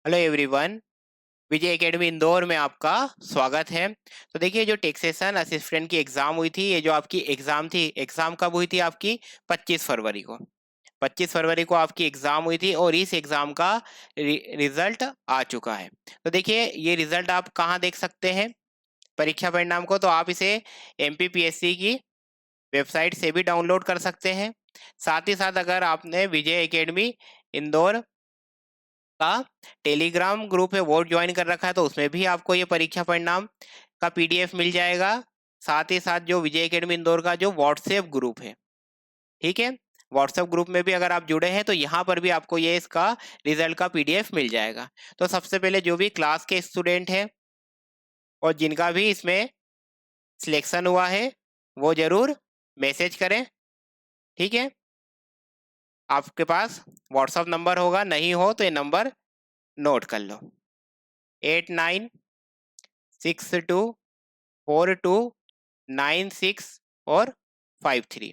Hello everyone. Vijay Academy Indore में आपका स्वागत है। तो देखिए, जो टैक्सेशन असिस्टेंट की एग्जाम हुई थी, ये जो आपकी एग्जाम थी, एग्जाम कब हुई थी आपकी? 25 फरवरी को। 25 फरवरी को आपकी एग्जाम हुई थी और इस एग्जाम का रिजल्ट आ चुका है। तो देखिए, ये रिजल्ट आप कहाँ देख सकते हैं परीक्षा परिणाम को? तो आप इसे एमपीपीएससी की वेबसाइट से भी डाउनलोड कर सकते हैं। साथ ही साथ अगर आपने विजय एकेडमी इंदौर का टेलीग्राम ग्रुप है वो ज्वाइन कर रखा है, तो उसमें भी आपको ये परीक्षा परिणाम का पीडीएफ मिल जाएगा। साथ ही साथ जो विजय एकेडमी इंदौर का जो व्हाट्सएप ग्रुप है, ठीक है, व्हाट्सएप ग्रुप में भी अगर आप जुड़े हैं तो यहाँ पर भी आपको ये इसका रिजल्ट का पीडीएफ मिल जाएगा। तो सबसे पहले जो भी क्लास के स्टूडेंट हैं और जिनका भी इसमें सिलेक्शन हुआ है, वो जरूर मैसेज करें, ठीक है। आपके पास व्हाट्सएप नंबर होगा, नहीं हो तो ये नंबर नोट कर लो, 89624296 और 53।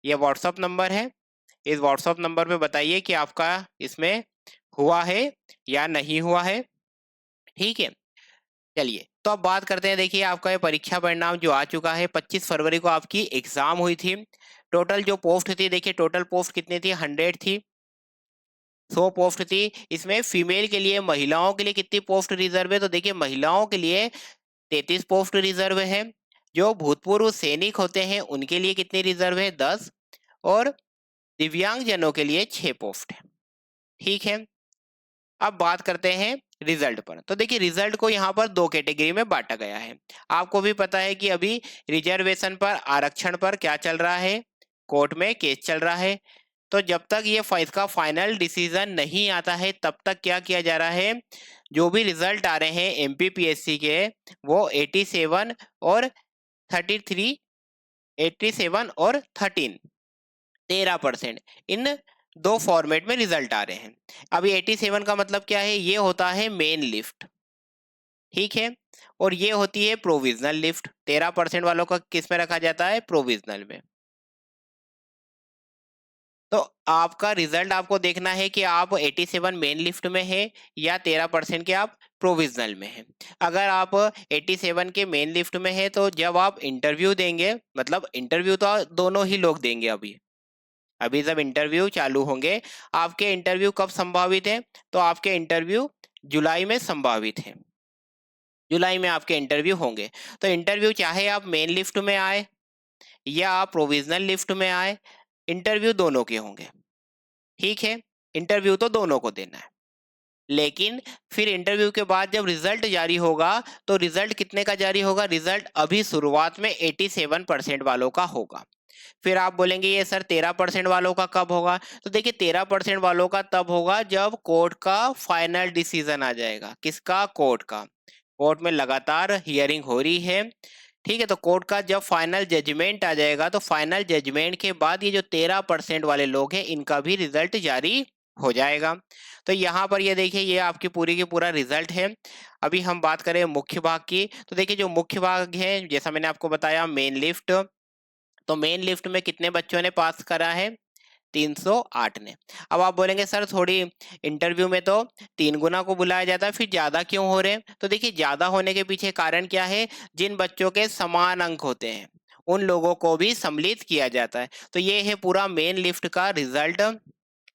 ये व्हाट्सअप नंबर है। इस व्हाट्सअप नंबर पे बताइए कि आपका इसमें हुआ है या नहीं हुआ है, ठीक है। चलिए, तो अब बात करते हैं। देखिए, आपका ये परीक्षा परिणाम जो आ चुका है, 25 फरवरी को आपकी एग्जाम हुई थी। टोटल जो पोस्ट थी, देखिए टोटल पोस्ट कितनी थी? 100 थी। 100 पोस्ट थी। इसमें फीमेल के लिए, महिलाओं के लिए कितनी पोस्ट रिजर्व है? तो देखिए, महिलाओं के लिए 33 पोस्ट रिजर्व है। जो भूतपूर्व सैनिक होते हैं उनके लिए कितनी रिजर्व है? 10। और दिव्यांग जनों के लिए 6 पोस्ट है, ठीक है। अब बात करते हैं रिजल्ट पर। तो देखिए, रिजल्ट को यहाँ पर दो कैटेगरी में बांटा गया है। आपको भी पता है कि अभी रिजर्वेशन पर, आरक्षण पर क्या चल रहा है? कोर्ट में केस चल रहा है। तो जब तक ये इसका फाइनल डिसीजन नहीं आता है, तब तक क्या किया जा रहा है? जो भी रिजल्ट आ रहे हैं एमपीपीएससी के, वो 87 और 33, 87 और 13% इन दो फॉर्मेट में रिजल्ट आ रहे हैं। अभी 87 का मतलब क्या है? ये होता है मेन लिफ्ट, ठीक है। और ये होती है प्रोविजनल लिफ्ट। 13% वालों का किस में रखा जाता है? प्रोविजनल में। तो आपका रिजल्ट आपको देखना है कि आप 87 मेन लिफ्ट में है या 13% के आप प्रोविजनल में है। अगर आप 87 के मेन लिफ्ट में है, तो जब आप इंटरव्यू देंगे, मतलब इंटरव्यू तो दोनों ही लोग देंगे। अभी अभी जब इंटरव्यू चालू होंगे, आपके इंटरव्यू कब संभावित है? तो आपके इंटरव्यू जुलाई में संभावित है। जुलाई में आपके इंटरव्यू होंगे। तो इंटरव्यू चाहे आप मेन लिफ्ट में आए या आप प्रोविजनल लिफ्ट में आए, इंटरव्यू दोनों के होंगे, ठीक है। इंटरव्यू तो दोनों को देना है। लेकिन फिर इंटरव्यू के बाद जब रिजल्ट जारी होगा, तो रिजल्ट कितने का जारी होगा? रिजल्ट अभी शुरुआत में 87% वालों का होगा। फिर आप बोलेंगे ये सर 13% वालों का कब होगा? तो देखिए, 13% वालों का तब होगा जब कोर्ट का फाइनल डिसीजन आ जाएगा। किसका? कोर्ट का। कोर्ट में लगातार हियरिंग हो रही है, ठीक है। तो कोर्ट का जब फाइनल जजमेंट आ जाएगा, तो फाइनल जजमेंट के बाद ये जो 13% वाले लोग हैं, इनका भी रिजल्ट जारी हो जाएगा। तो यहाँ पर ये देखिए, ये आपकी पूरी की पूरा रिजल्ट है। अभी हम बात करें मुख्य भाग की। तो देखिए, जो मुख्य भाग है, जैसा मैंने आपको बताया, मेन लिफ्ट। तो मेन लिफ्ट में कितने बच्चों ने पास करा है? 308 ने। अब आप बोलेंगे सर थोड़ी, इंटरव्यू में तो 3 गुना को बुलाया जाता है, फिर ज्यादा क्यों हो रहे हैं? तो देखिए, ज्यादा होने के पीछे कारण क्या है? जिन बच्चों के समान अंक होते हैं, उन लोगों को भी सम्मिलित किया जाता है। तो ये है पूरा मेन लिफ्ट का रिजल्ट,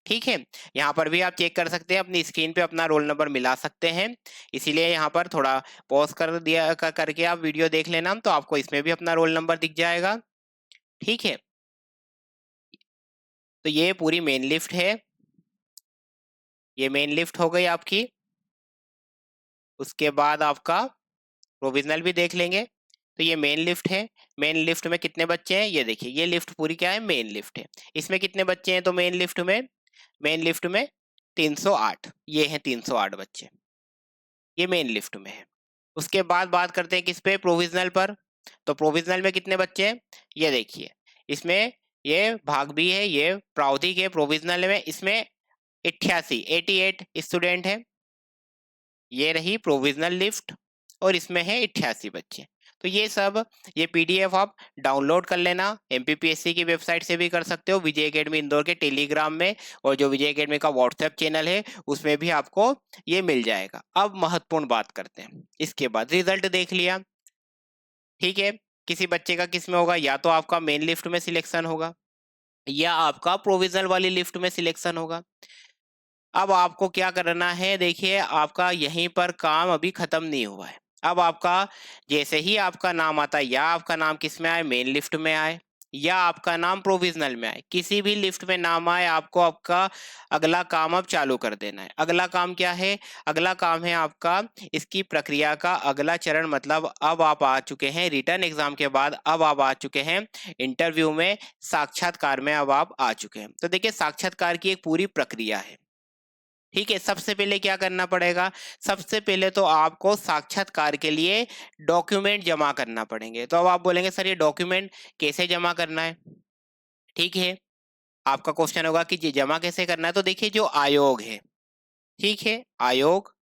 ठीक है। यहाँ पर भी आप चेक कर सकते हैं, अपनी स्क्रीन पे अपना रोल नंबर मिला सकते हैं। इसीलिए यहाँ पर थोड़ा पॉज कर दिया करके आप वीडियो देख लेना, तो आपको इसमें भी अपना रोल नंबर दिख जाएगा, ठीक है। तो ये पूरी मेन लिफ्ट है। ये मेन लिफ्ट हो गई आपकी। उसके बाद आपका प्रोविजनल भी देख लेंगे। तो ये मेन लिफ्ट है। मेन लिफ्ट में कितने बच्चे हैं? ये देखिए, ये लिफ्ट पूरी क्या है? मेन लिफ्ट है। इसमें कितने बच्चे हैं? तो मेन लिफ्ट में 308, ये हैं 308 बच्चे, ये मेन लिफ्ट में है। उसके बाद बात करते हैं किस पे? प्रोविजनल पर। तो प्रोविजनल में कितने बच्चे हैं? ये देखिए, इसमें ये भाग भी है, ये प्रावधिक है। प्रोविजनल में इसमें 88 स्टूडेंट है। ये रही प्रोविजनल लिफ्ट और इसमें है 88 बच्चे। तो ये पीडीएफ आप डाउनलोड कर लेना, एमपीपीएससी की वेबसाइट से भी कर सकते हो, विजय एकेडमी इंदौर के टेलीग्राम में, और जो विजय एकेडमी का व्हाट्सएप चैनल है उसमें भी आपको ये मिल जाएगा। अब महत्वपूर्ण बात करते हैं, इसके बाद रिजल्ट देख लिया, ठीक है, किसी बच्चे का किस में होगा, या तो आपका मेन लिफ्ट में सिलेक्शन होगा या आपका प्रोविजनल वाली लिफ्ट में सिलेक्शन होगा। अब आपको क्या करना है, देखिए आपका यहीं पर काम अभी खत्म नहीं हुआ है। अब आपका जैसे ही आपका नाम आता है, या आपका नाम किस में आए, मेन लिफ्ट में आए, या आपका नाम प्रोविजनल में आए, किसी भी लिफ्ट में नाम आए, आपको आपका अगला काम अब चालू कर देना है। अगला काम क्या है, अगला काम है आपका इसकी प्रक्रिया का अगला चरण, मतलब अब आप आ चुके हैं रिटर्न एग्जाम के बाद, अब आप आ चुके हैं इंटरव्यू में, साक्षात्कार में अब आप आ चुके हैं। तो देखिए साक्षात्कार की एक पूरी प्रक्रिया है, ठीक है। सबसे पहले क्या करना पड़ेगा, सबसे पहले तो आपको साक्षात्कार के लिए डॉक्यूमेंट जमा करना पड़ेंगे। तो अब आप बोलेंगे सर ये डॉक्यूमेंट कैसे जमा करना है, ठीक है, आपका क्वेश्चन होगा कि ये जमा कैसे करना है। तो देखिए जो आयोग है, ठीक है, आयोग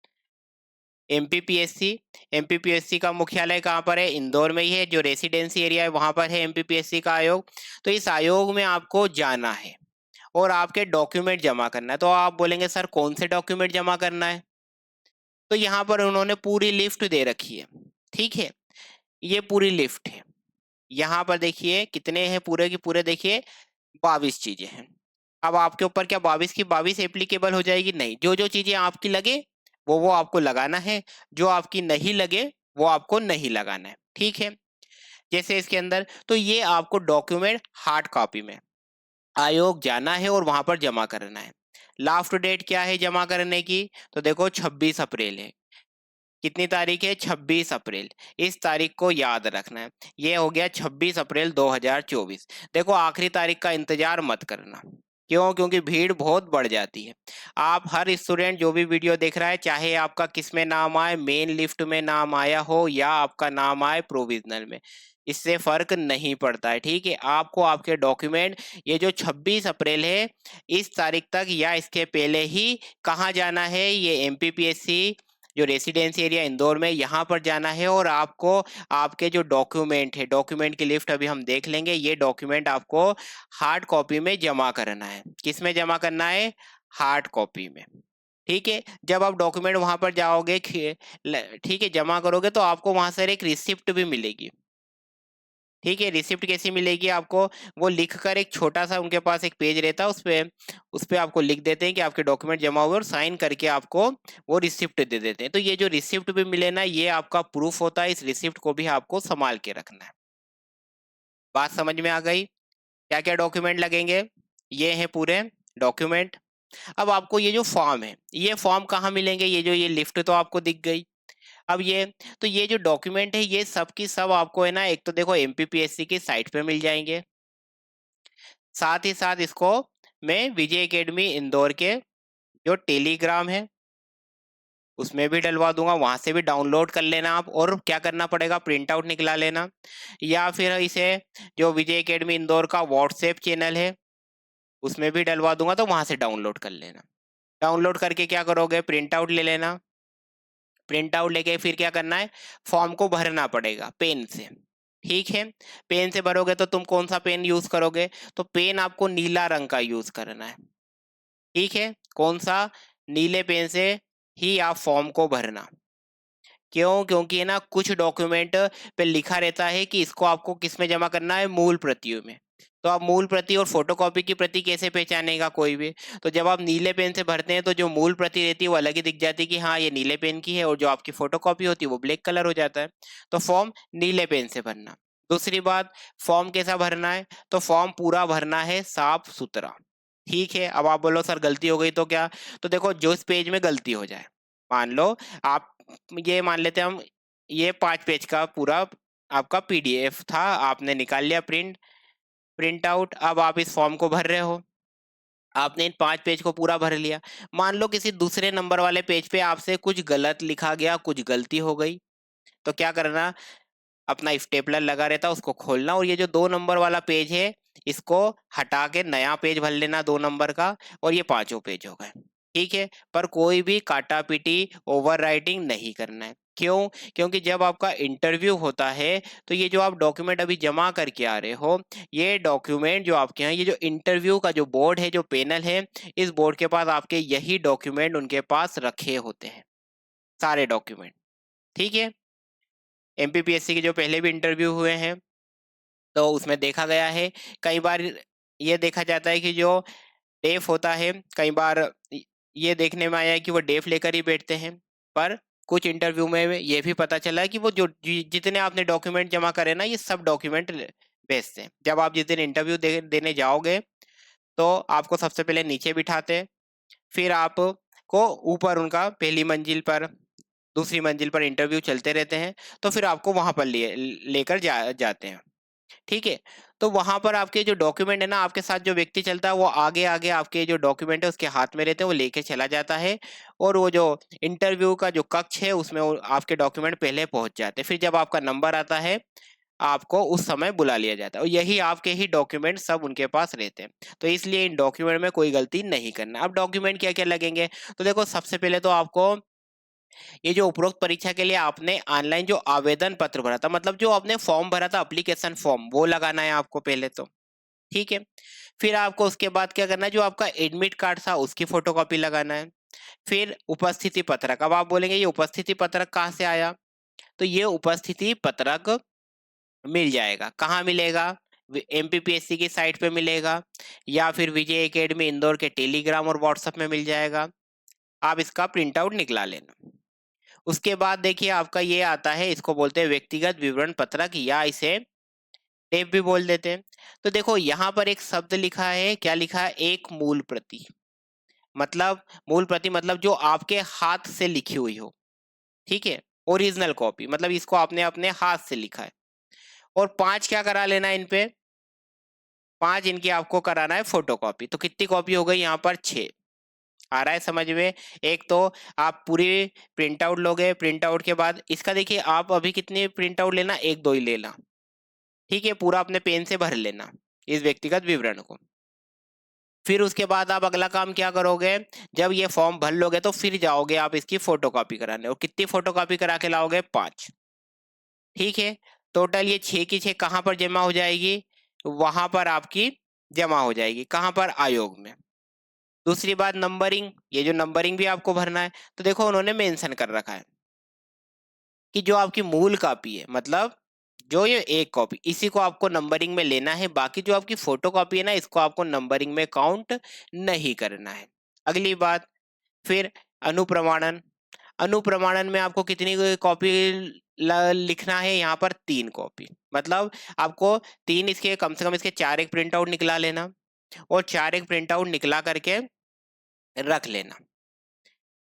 एमपीपीएससी, एमपीपीएससी का मुख्यालय कहाँ पर है, इंदौर में ही है, जो रेसिडेंसी एरिया है वहां पर है एमपीपीएससी का आयोग। तो इस आयोग में आपको जाना है और आपके डॉक्यूमेंट जमा करना है। तो आप बोलेंगे सर कौन से डॉक्यूमेंट जमा करना है, तो यहाँ पर उन्होंने पूरी लिस्ट दे रखी है, ठीक है, ये पूरी लिस्ट है। यहाँ पर देखिए कितने हैं, पूरे की पूरे देखिए 22 चीजें हैं। अब आपके ऊपर क्या 22 की 22 एप्लीकेबल हो जाएगी, नहीं, जो जो चीजें आपकी लगे वो आपको लगाना है, जो आपकी नहीं लगे वो आपको नहीं लगाना है, ठीक है। जैसे इसके अंदर तो ये आपको डॉक्यूमेंट हार्ड कॉपी में आयोग जाना है और वहां पर जमा करना है। लास्ट डेट क्या है जमा करने की, तो देखो 26 अप्रैल है। कितनी तारीख है, 26 अप्रैल, इस तारीख को याद रखना है। ये हो गया 26 अप्रैल 2024। देखो आखिरी तारीख का इंतजार मत करना, क्यों, क्योंकि भीड़ बहुत बढ़ जाती है। आप हर स्टूडेंट जो भी वीडियो देख रहा है, चाहे आपका किस में नाम आए, मेन लिस्ट में नाम आया हो या आपका नाम आए प्रोविजनल में, इससे फर्क नहीं पड़ता है, ठीक है। आपको आपके डॉक्यूमेंट ये जो 26 अप्रैल है इस तारीख तक या इसके पहले ही कहाँ जाना है, ये एमपीपीएससी जो रेसिडेंसी एरिया इंदौर में यहाँ पर जाना है, और आपको आपके जो डॉक्यूमेंट है, डॉक्यूमेंट की लिस्ट अभी हम देख लेंगे, ये डॉक्यूमेंट आपको हार्ड कॉपी में जमा करना है। किस में जमा करना है, हार्ड कॉपी में, ठीक है। जब आप डॉक्यूमेंट वहां पर जाओगे, ठीक है, जमा करोगे तो आपको वहां से एक रिसिप्ट भी मिलेगी, ठीक है। रिसिप्ट कैसी मिलेगी आपको, वो लिखकर एक छोटा सा उनके पास एक पेज रहता है, उस पे आपको लिख देते हैं कि आपके डॉक्यूमेंट जमा हुए, और साइन करके आपको वो रिसिप्ट दे देते हैं। तो ये जो रिसिप्ट भी मिले ना, ये आपका प्रूफ होता है, इस रिसिप्ट को भी आपको संभाल के रखना है। बात समझ में आ गई, क्या क्या डॉक्यूमेंट लगेंगे, ये है पूरे डॉक्यूमेंट। अब आपको ये जो फॉर्म है, ये फॉर्म कहाँ मिलेंगे, ये जो ये लिस्ट तो आपको दिख गई। अब ये तो ये जो डॉक्यूमेंट है ये सब की सब आपको है ना, एक तो देखो एमपीपीएससी की साइट पे मिल जाएंगे, साथ ही साथ इसको मैं विजय एकेडमी इंदौर के जो टेलीग्राम है उसमें भी डलवा दूंगा, वहां से भी डाउनलोड कर लेना आप, और क्या करना पड़ेगा, प्रिंट आउट निकला लेना, या फिर इसे जो विजय एकेडमी इंदौर का व्हाट्सएप चैनल है उसमें भी डलवा दूंगा, तो वहां से डाउनलोड कर लेना। डाउनलोड करके क्या करोगे, प्रिंट आउट ले लेना, प्रिंट आउट लेके फिर क्या करना है, फॉर्म को भरना पड़ेगा पेन से, ठीक है। पेन से भरोगे तो तुम कौन सा पेन यूज करोगे, तो पेन आपको नीला रंग का यूज करना है, ठीक है। कौन सा, नीले पेन से ही आप फॉर्म को भरना, क्यों, क्योंकि है ना कुछ डॉक्यूमेंट पे लिखा रहता है कि इसको आपको किस में जमा करना है, मूल प्रतियों में। तो आप मूल प्रति और फोटोकॉपी की प्रति कैसे पहचानेगा कोई भी, तो जब आप नीले पेन से भरते हैं तो जो मूल प्रति रहती है वो अलग ही दिख जाती है कि हाँ ये नीले पेन की है, और जो आपकी फोटोकॉपी होती है वो ब्लैक कलर हो जाता है। तो फॉर्म नीले पेन से भरना। दूसरी बात, फॉर्म कैसा भरना है, तो फॉर्म पूरा भरना है साफ सुथरा, ठीक है। अब आप बोलो सर गलती हो गई तो क्या, तो देखो जो इस पेज में गलती हो जाए, मान लो आप, ये मान लेते हैं हम, ये 5 पेज का पूरा आपका पीडीएफ था, आपने निकाल लिया प्रिंट आउट, अब आप इस फॉर्म को भर रहे हो, आपने इन 5 पेज को पूरा भर लिया। मान लो किसी दूसरे नंबर वाले पेज पे आपसे कुछ गलत लिखा गया, कुछ गलती हो गई, तो क्या करना, अपना स्टेपलर लगा रहता है उसको खोलना, और ये जो 2 नंबर वाला पेज है इसको हटा के नया पेज भर लेना 2 नंबर का, और ये 5 पेज हो गए, ठीक है। पर कोई भी काटा पीटी ओवर राइटिंग नहीं करना है, क्यों? क्योंकि जब आपका इंटरव्यू होता है तो ये जो आप डॉक्यूमेंट अभी जमा करके आ रहे हो, ये डॉक्यूमेंट जो आपके हैं, ये जो इंटरव्यू का जो बोर्ड है, जो पैनल है, इस बोर्ड के पास आपके यही डॉक्यूमेंट उनके पास रखे होते हैं, सारे डॉक्यूमेंट। ठीक है, एमपीपीएससी के जो पहले भी इंटरव्यू हुए हैं तो उसमें देखा गया है, कई बार ये देखा जाता है कि जो डेफ होता है, कई बार ये देखने में आया है कि वो डेफ लेकर ही बैठते हैं, पर कुछ इंटरव्यू में ये भी पता चला है कि वो जो जितने आपने डॉक्यूमेंट जमा करे ना, ये सब डॉक्यूमेंट भेजते हैं। जब आप जिस दिन इंटरव्यू देने जाओगे तो आपको सबसे पहले नीचे बिठाते हैं, फिर आपको ऊपर उनका पहली मंजिल पर, दूसरी मंजिल पर इंटरव्यू चलते रहते हैं, तो फिर आपको वहां पर लेकर जाते हैं। ठीक है, तो वहां पर आपके जो डॉक्यूमेंट है ना, आपके साथ जो व्यक्ति चलता है वो आगे आगे आपके जो डॉक्यूमेंट है उसके हाथ में रहते हैं, वो लेके चला जाता है, और वो जो इंटरव्यू का जो कक्ष है उसमें आपके डॉक्यूमेंट पहले पहुंच जाते हैं। फिर जब आपका नंबर आता है आपको उस समय बुला लिया जाता है, और यही आपके ही डॉक्यूमेंट सब उनके पास रहते हैं। तो इसलिए इन डॉक्यूमेंट में कोई गलती नहीं करना। अब डॉक्यूमेंट क्या क्या लगेंगे, तो देखो सबसे पहले तो आपको ये जो उपरोक्त परीक्षा के लिए आपने ऑनलाइन जो आवेदन पत्र भरा था, मतलब जो आपने फॉर्म भरा था, एप्लीकेशन फॉर्म, वो लगाना है आपको पहले तो। ठीक है, फिर आपको उसके बाद क्या करना है, जो आपका एडमिट कार्ड था उसकी फोटोकॉपी लगाना है। फिर उपस्थिति पत्रक। अब आप बोलेंगे ये उपस्थिति पत्रक कहाँ से आया, तो ये उपस्थिति पत्रक मिल जाएगा। कहाँ मिलेगा? एमपीपीएससी की साइट पे मिलेगा, या फिर विजय एकेडमी इंदौर के टेलीग्राम और व्हाट्सएप में मिल जाएगा। आप इसका प्रिंट आउट निकला लेना। उसके बाद देखिए आपका ये आता है, इसको बोलते हैं व्यक्तिगत विवरण पत्रक, या इसे टेप भी बोल देते हैं। तो देखो यहाँ पर एक शब्द लिखा है, क्या लिखा है? एक मूल प्रति। मतलब मूल प्रति मतलब जो आपके हाथ से लिखी हुई हो। ठीक है, ओरिजिनल कॉपी मतलब इसको आपने अपने हाथ से लिखा है। और 5 क्या करा लेना है इन पे? 5 इनकी आपको कराना है फोटोकॉपी। तो कितनी कॉपी हो गई यहाँ पर? 6। आ रहा है समझ में? एक तो आप पूरी प्रिंट आउट लोगे, प्रिंट आउट के बाद इसका देखिए आप अभी कितनी प्रिंट आउट लेना, 1-2 ही लेना। ठीक है, पूरा अपने पेन से भर लेना इस व्यक्तिगत विवरण को। फिर उसके बाद आप अगला काम क्या करोगे, जब ये फॉर्म भर लोगे तो फिर जाओगे आप इसकी फोटोकॉपी कराने। और कितनी फोटोकॉपी करा के लाओगे? 5। ठीक है, टोटल ये 6 की 6 कहाँ पर जमा हो जाएगी? वहां पर आपकी जमा हो जाएगी। कहाँ पर? आयोग में। दूसरी बात नंबरिंग, ये जो नंबरिंग भी आपको भरना है, तो देखो उन्होंने मेंशन कर रखा है कि जो आपकी मूल कॉपी है, मतलब जो ये एक कॉपी, इसी को आपको नंबरिंग में लेना है। बाकी जो आपकी फोटो कॉपी है ना, इसको आपको नंबरिंग में काउंट नहीं करना है। अगली बात, फिर अनुप्रमाणन। अनुप्रमाणन में आपको कितनी कॉपी लिखना है? यहाँ पर 3 कॉपी। मतलब आपको 3 इसके कम से कम इसके 4 एक प्रिंट आउट निकला लेना, और 4 एक प्रिंट आउट निकला करके रख लेना।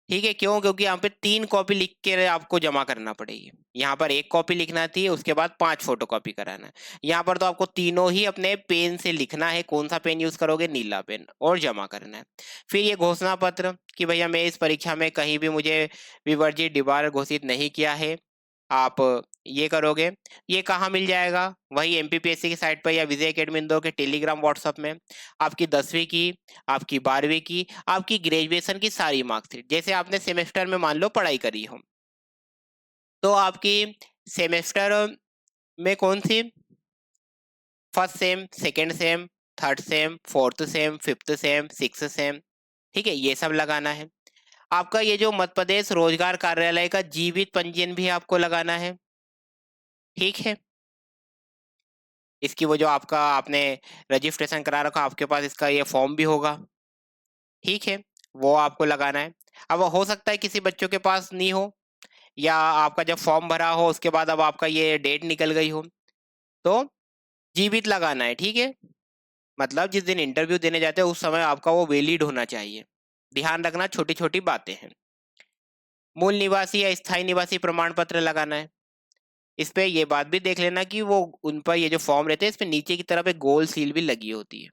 ठीक है, क्यों? क्योंकि यहाँ पे 3 कॉपी लिख के आपको जमा करना पड़ेगी। यहाँ पर 1 कॉपी लिखना थी, उसके बाद 5 फोटो कॉपी कराना है। यहाँ पर तो आपको तीनों ही अपने पेन से लिखना है। कौन सा पेन यूज करोगे? नीला पेन, और जमा करना है। फिर ये घोषणा पत्र कि भैया मैं इस परीक्षा में कहीं भी मुझे विवर्जित डिबार घोषित नहीं किया है, आप ये करोगे। ये कहाँ मिल जाएगा? वही एमपीपीएससी की साइट पर, या विजय अकेडमी इंदौर के टेलीग्राम व्हाट्सएप में। आपकी 10वीं की, आपकी 12वीं की, आपकी ग्रेजुएशन की सारी मार्कशीट, जैसे आपने सेमेस्टर में मान लो पढ़ाई करी हो, तो आपकी सेमेस्टर में कौन सी? First sem, second sem, third sem, fourth sem, fifth sem, six sem. ठीक है, ये सब लगाना है। आपका ये जो मध्य प्रदेश रोजगार कार्यालय का जीवित पंजीयन भी आपको लगाना है। ठीक है, इसकी वो जो आपका आपने रजिस्ट्रेशन करा रखा, आपके पास इसका ये फॉर्म भी होगा। ठीक है, वो आपको लगाना है। अब हो सकता है किसी बच्चों के पास नहीं हो, या आपका जब फॉर्म भरा हो उसके बाद अब आपका ये डेट निकल गई हो, तो जीवित लगाना है। ठीक है, मतलब जिस दिन इंटरव्यू देने जाते हैं उस समय आपका वो वैलिड होना चाहिए। ध्यान रखना, छोटी छोटी बातें हैं। मूल निवासी या स्थायी निवासी प्रमाण पत्र लगाना है। इस पे ये बात भी देख लेना कि वो उन पर ये जो फॉर्म रहते हैं इस पे नीचे की तरफ एक गोल सील भी लगी होती है,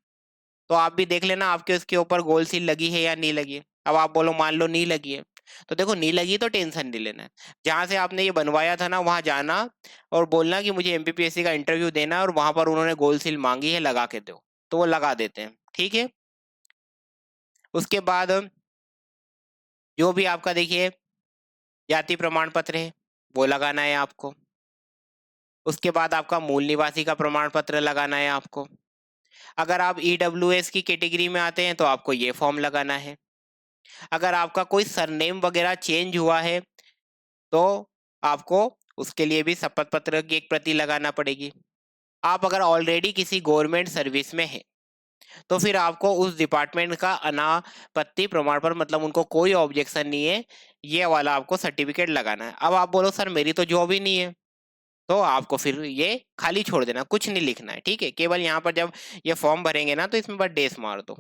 तो आप भी देख लेना आपके उसके ऊपर गोल सील लगी है या नहीं लगी है। अब आप बोलो मान लो नहीं लगी है, तो देखो नहीं लगी तो टेंशन नहीं लेना है। जहां से आपने ये बनवाया था ना वहां जाना और बोलना कि मुझे एमपीपीएससी का इंटरव्यू देना है, और वहां पर उन्होंने गोल सील मांगी है, लगा के दो, तो वो लगा देते हैं। ठीक है, उसके बाद जो भी आपका देखिए जाति प्रमाण पत्र है, वो लगाना है आपको। उसके बाद आपका मूल निवासी का प्रमाण पत्र लगाना है आपको। अगर आप ईडब्ल्यूएस की कैटेगरी में आते हैं तो आपको ये फॉर्म लगाना है। अगर आपका कोई सरनेम वगैरह चेंज हुआ है तो आपको उसके लिए भी शपथ पत्र की एक प्रति लगाना पड़ेगी। आप अगर ऑलरेडी किसी गवर्नमेंट सर्विस में है तो फिर आपको उस डिपार्टमेंट का अनापत्ति प्रमाण पत्र, मतलब उनको कोई ऑब्जेक्शन नहीं है, ये वाला आपको सर्टिफिकेट लगाना है। अब आप बोलो सर मेरी तो जॉब ही नहीं है, तो आपको फिर ये खाली छोड़ देना, कुछ नहीं लिखना है, ठीक है। केवल यहाँ पर जब ये फॉर्म भरेंगे ना तो इसमें बस डेस मार दो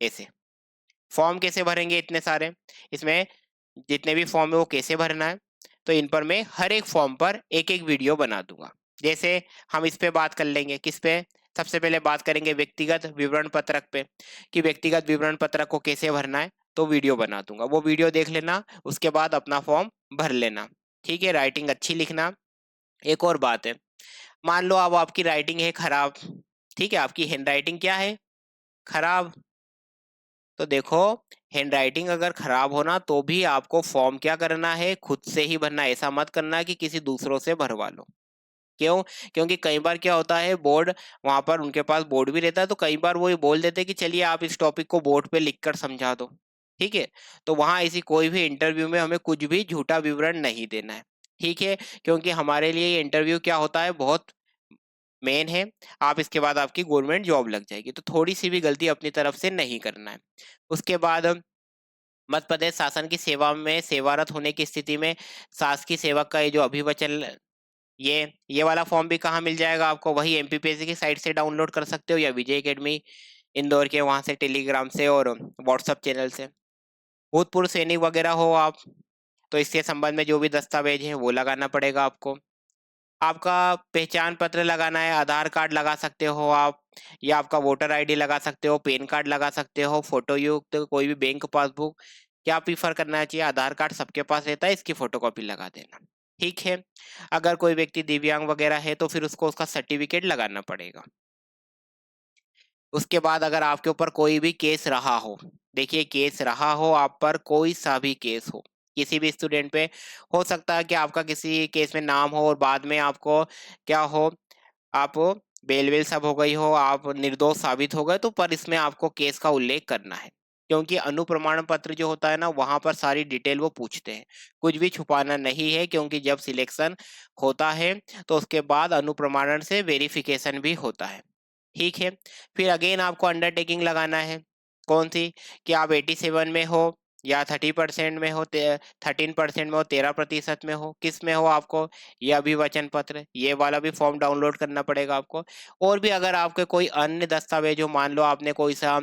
ऐसे। फॉर्म कैसे भरेंगे इतने सारे, इसमें जितने भी फॉर्म है वो कैसे भरना है, तो इन पर मैं हर एक फॉर्म पर एक एक वीडियो बना दूंगा। जैसे हम इस पे बात कर लेंगे, किस पे, सबसे पहले बात करेंगे व्यक्तिगत विवरण पत्रक पे, कि व्यक्तिगत विवरण पत्रक को कैसे भरना है, तो वीडियो बना दूंगा, वो वीडियो देख लेना, उसके बाद अपना फॉर्म भर लेना, ठीक है। राइटिंग अच्छी लिखना। एक और बात है, मान लो अब आपकी राइटिंग है खराब, ठीक है, आपकी हैंड राइटिंग क्या है, खराब, तो देखो हैंड राइटिंग अगर खराब होना तो भी आपको फॉर्म क्या करना है, खुद से ही भरना है। ऐसा मत करना कि किसी दूसरों से भरवा लो। क्यों? क्योंकि कई बार क्या होता है, बोर्ड, वहां पर उनके पास बोर्ड भी रहता है, तो कई बार वो ये बोल देते हैं कि चलिए आप इस टॉपिक को बोर्ड पे लिखकर समझा दो, ठीक है। तो वहां ऐसी कोई भी इंटरव्यू में हमें कुछ भी झूठा विवरण नहीं देना है, ठीक है। क्योंकि हमारे लिए ये इंटरव्यू क्या होता है, बहुत मेन है। आप इसके बाद आपकी गवर्नमेंट जॉब लग जाएगी, तो थोड़ी सी भी गलती अपनी तरफ से नहीं करना है। उसके बाद मध्य प्रदेश शासन की सेवा में सेवारत होने की स्थिति में शासकीय सेवक का ये जो अभिवचन, ये वाला फॉर्म भी कहाँ मिल जाएगा आपको, वही एमपीपीएससी की साइट से डाउनलोड कर सकते हो, या विजय एकेडमी इंदौर के वहां से टेलीग्राम से और व्हाट्सएप चैनल से। भूतपूर्व सैनिक वगैरह हो आप, तो इसके संबंध में जो भी दस्तावेज है वो लगाना पड़ेगा आपको। आपका पहचान पत्र लगाना है, आधार कार्ड लगा सकते हो आप, या आपका वोटर आईडी लगा सकते हो, पैन कार्ड लगा सकते हो, फोटो युक्त कोई भी बैंक पासबुक। क्या प्रीफर करना चाहिए, आधार कार्ड सबके पास रहता है, इसकी फोटोकॉपी लगा देना, ठीक है। अगर कोई व्यक्ति दिव्यांग वगैरह है तो फिर उसको उसका सर्टिफिकेट लगाना पड़ेगा। उसके बाद अगर आपके ऊपर कोई भी केस रहा हो, देखिए केस रहा हो आप पर, कोई सा भी केस हो, किसी भी स्टूडेंट पे, हो सकता है कि आपका किसी केस में नाम हो और बाद में आपको क्या हो, आप बेल वेल सब हो गई हो, आप निर्दोष साबित हो गए, तो पर इसमें आपको केस का उल्लेख करना है। क्योंकि अनुप्रमाण पत्र जो होता है ना, वहां पर सारी डिटेल वो पूछते हैं, कुछ भी छुपाना नहीं है। क्योंकि जब सिलेक्शन होता है तो उसके बाद अनुप्रमाणन से वेरिफिकेशन भी होता है, ठीक है। फिर अगेन आपको अंडरटेकिंग लगाना है, कौन सी, कि आप 87 में हो, या 30% में हो, 13% में हो, 13% में हो, किस में हो आपको, ये अभिवचन पत्र, ये वाला भी फॉर्म डाउनलोड करना पड़ेगा आपको। और भी अगर आपके कोई अन्य दस्तावेज हो, मान लो आपने कोई सा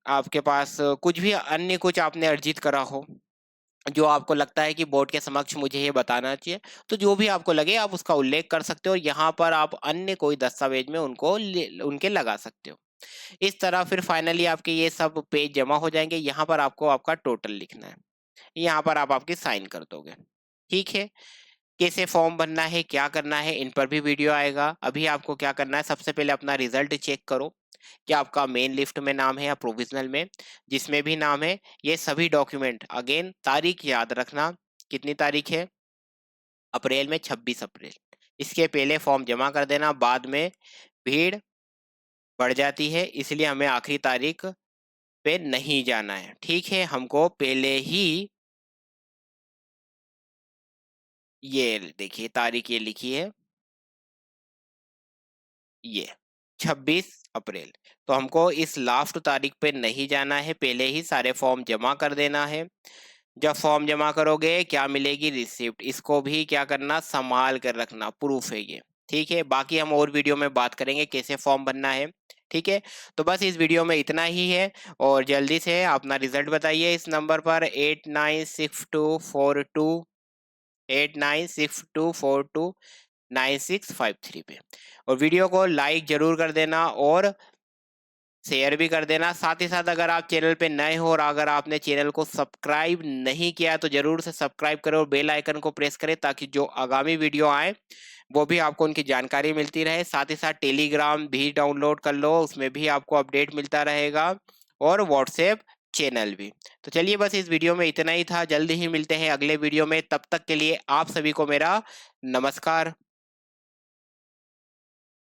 आपके पास कुछ भी अन्य कुछ आपने अर्जित करा हो, जो आपको लगता है कि बोर्ड के समक्ष मुझे ये बताना चाहिए, तो जो भी आपको लगे आप उसका उल्लेख कर सकते हो। यहाँ पर आप अन्य कोई दस्तावेज में उनको उनके लगा सकते हो। इस तरह फिर फाइनली आपके ये सब पेज जमा हो जाएंगे। यहाँ पर आपको आपका टोटल लिखना है, यहाँ पर आप आपकी साइन कर दोगे, ठीक है। कैसे फॉर्म भरना है, क्या करना है, इन पर भी वीडियो आएगा। अभी आपको क्या करना है, सबसे पहले अपना रिजल्ट चेक करो कि आपका मेन लिफ्ट में नाम है या प्रोविजनल में, जिसमें भी नाम है। ये सभी डॉक्यूमेंट, अगेन तारीख याद रखना, कितनी तारीख है, अप्रैल में 26 अप्रैल। इसके पहले फॉर्म जमा कर देना, बाद में भीड़ बढ़ जाती है, इसलिए हमें आखिरी तारीख पे नहीं जाना है, ठीक है। हमको पहले ही, ये देखिए तारीख ये लिखी है, ये 26 अप्रैल। तो हमको इस लास्ट तारीख पे नहीं जाना है, पहले ही सारे फॉर्म जमा कर देना है। जब फॉर्म जमा करोगे क्या मिलेगी, रिसिप्ट, इसको भी क्या करना, संभाल कर रखना, प्रूफ है ये, ठीक है। बाकी हम और वीडियो में बात करेंगे कैसे फॉर्म भरना है, ठीक है। तो बस इस वीडियो में इतना ही है, और जल्दी से अपना रिजल्ट बताइए इस नंबर पर 896242 पे, और वीडियो को लाइक जरूर कर देना और शेयर भी कर देना। साथ ही साथ अगर आप चैनल पे नए हो और अगर आपने चैनल को सब्सक्राइब नहीं किया तो जरूर से सब्सक्राइब करो और बेल आइकन को प्रेस करें, ताकि जो आगामी वीडियो आए वो भी आपको उनकी जानकारी मिलती रहे। साथ ही साथ टेलीग्राम भी डाउनलोड कर लो, उसमें भी आपको अपडेट मिलता रहेगा, और व्हाट्सएप चैनल भी। तो चलिए बस इस वीडियो में इतना ही था, जल्द ही मिलते हैं अगले वीडियो में, तब तक के लिए आप सभी को मेरा नमस्कार।